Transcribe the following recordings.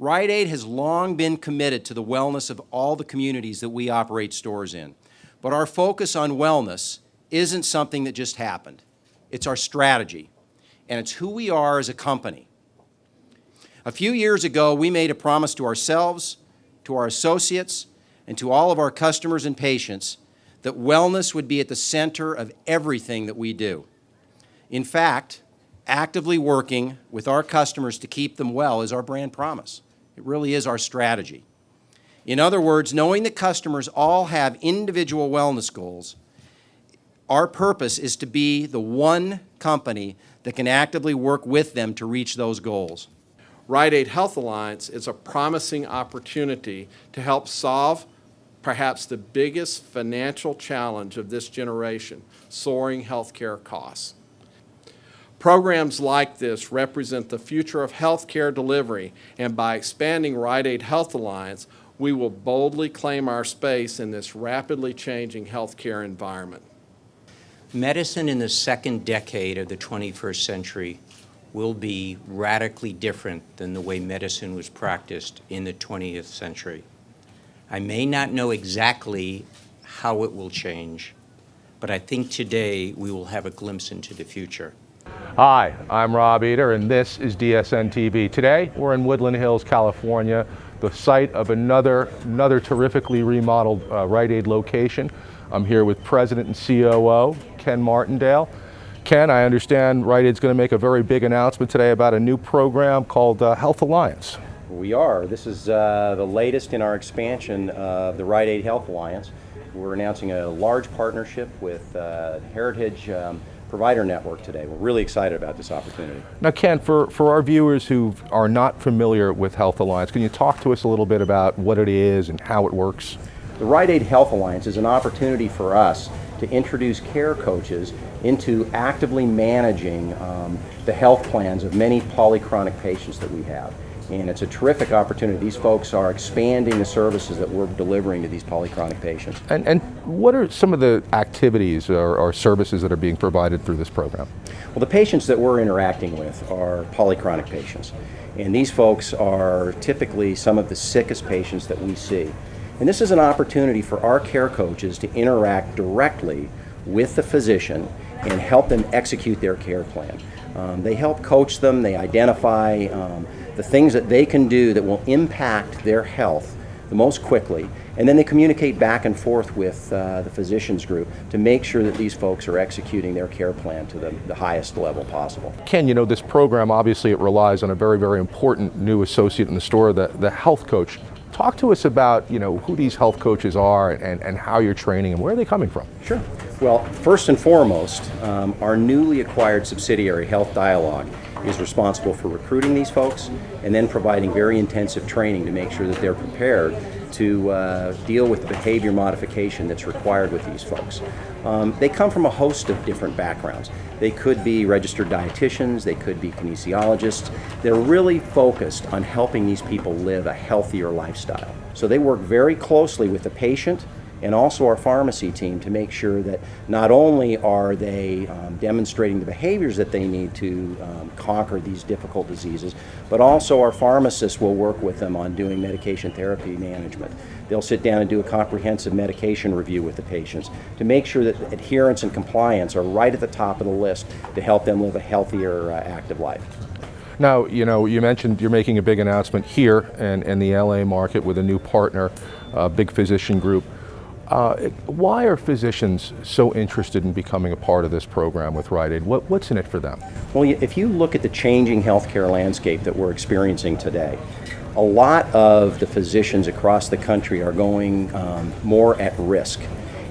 Rite Aid has long been committed to the wellness of all the communities that we operate stores in. But our focus on wellness isn't something that just happened. It's our strategy, and it's who we are as a company. A few years ago, we made a promise to ourselves, to our associates, and to all of our customers and patients that wellness would be at the center of everything that we do. In fact, actively working with our customers to keep them well is our brand promise. It really is our strategy. In other words, knowing that customers all have individual wellness goals, our purpose is to be the one company that can actively work with them to reach those goals. Rite Aid Health Alliance is a promising opportunity to help solve perhaps the biggest financial challenge of this generation, soaring healthcare costs. Programs like this represent the future of healthcare delivery, and by expanding Rite Aid Health Alliance, we will boldly claim our space in this rapidly changing healthcare environment. Medicine in the second decade of the 21st century will be radically different than the way medicine was practiced in the 20th century. I may not know exactly how it will change, but I think today we will have a glimpse into the future. Hi, I'm Rob Eder, and this is DSNTV. Today, we're in Woodland Hills, California, the site of another terrifically remodeled Rite Aid location. I'm here with President and COO, Ken Martindale. Ken, I understand Rite Aid's going to make a very big announcement today about a new program called Health Alliance. We are. This is the latest in our expansion of the Rite Aid Health Alliance. We're announcing a large partnership with Heritage Provider Network today. We're really excited about this opportunity. Now, Ken, for our viewers who are not familiar with Health Alliance, can you talk to us a little bit about what it is and how it works? The Rite Aid Health Alliance is an opportunity for us to introduce care coaches into actively managing the health plans of many polychronic patients that we have. And it's a terrific opportunity. These folks are expanding the services that we're delivering to these polychronic patients. And what are some of the activities or services that are being provided through this program? Well, the patients that we're interacting with are polychronic patients. And these folks are typically some of the sickest patients that we see. And this is an opportunity for our care coaches to interact directly with the physician and help them execute their care plan. They help coach them, they identify the things that they can do that will impact their health the most quickly, and then they communicate back and forth with the physicians group to make sure that these folks are executing their care plan to the highest level possible. Ken, you know, this program, obviously it relies on a very, very important new associate in the store, the health coach. Talk to us about, you know, who these health coaches are and how you're training them. Where are they coming from? Sure. Well, first and foremost, our newly acquired subsidiary, Health Dialogue, is responsible for recruiting these folks and then providing very intensive training to make sure that they're prepared to deal with the behavior modification that's required with these folks. They come from a host of different backgrounds. They could be registered dietitians, they could be kinesiologists. They're really focused on helping these people live a healthier lifestyle. So they work very closely with the patient and also our pharmacy team to make sure that not only are they demonstrating the behaviors that they need to conquer these difficult diseases, but also our pharmacists will work with them on doing medication therapy management. They'll sit down and do a comprehensive medication review with the patients to make sure that adherence and compliance are right at the top of the list to help them live a healthier, active life. Now, you know, you mentioned you're making a big announcement here in the LA market with a new partner, a big physician group. Why are physicians so interested in becoming a part of this program with Rite Aid? What's in it for them? Well, if you look at the changing healthcare landscape that we're experiencing today, a lot of the physicians across the country are going more at risk.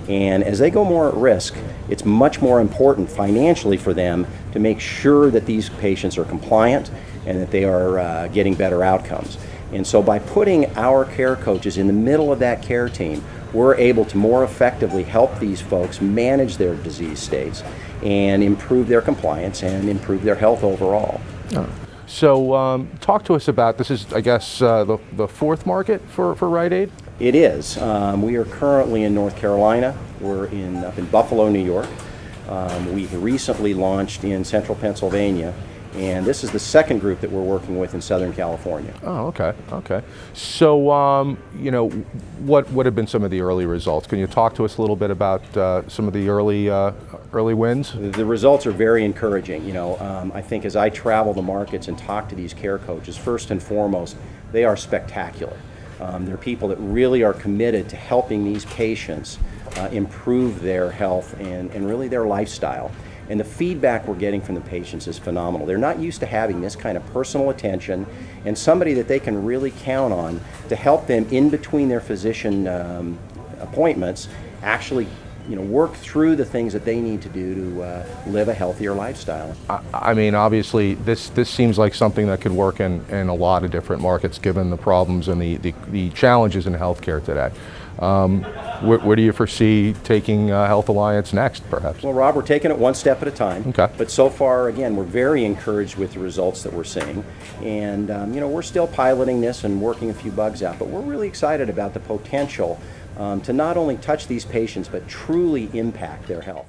And as they go more at risk, it's much more important financially for them to make sure that these patients are compliant and that they are getting better outcomes. And so by putting our care coaches in the middle of that care team, we're able to more effectively help these folks manage their disease states and improve their compliance and improve their health overall. Oh. So talk to us about, this is, I guess, the fourth market for Rite Aid? It is. We are currently in North Carolina. We're up in Buffalo, New York. We recently launched in central Pennsylvania, And this is the second group that we're working with in Southern California. Oh, okay, okay. So, you know, what have been some of the early results? Can you talk to us a little bit about some of the early wins? The results are very encouraging. You know, I think as I travel the markets and talk to these care coaches, first and foremost, they are spectacular. They're people that really are committed to helping these patients improve their health and really their lifestyle. And the feedback we're getting from the patients is phenomenal. They're not used to having this kind of personal attention and somebody that they can really count on to help them in between their physician appointments actually, you know, work through the things that they need to do to live a healthier lifestyle. I mean, obviously, this seems like something that could work in a lot of different markets, given the problems and the challenges in healthcare today. Where do you foresee taking Health Alliance next, perhaps? Well, Rob, we're taking it one step at a time. Okay. But so far, again, we're very encouraged with the results that we're seeing. And, you know, we're still piloting this and working a few bugs out, but we're really excited about the potential to not only touch these patients, but truly impact their health.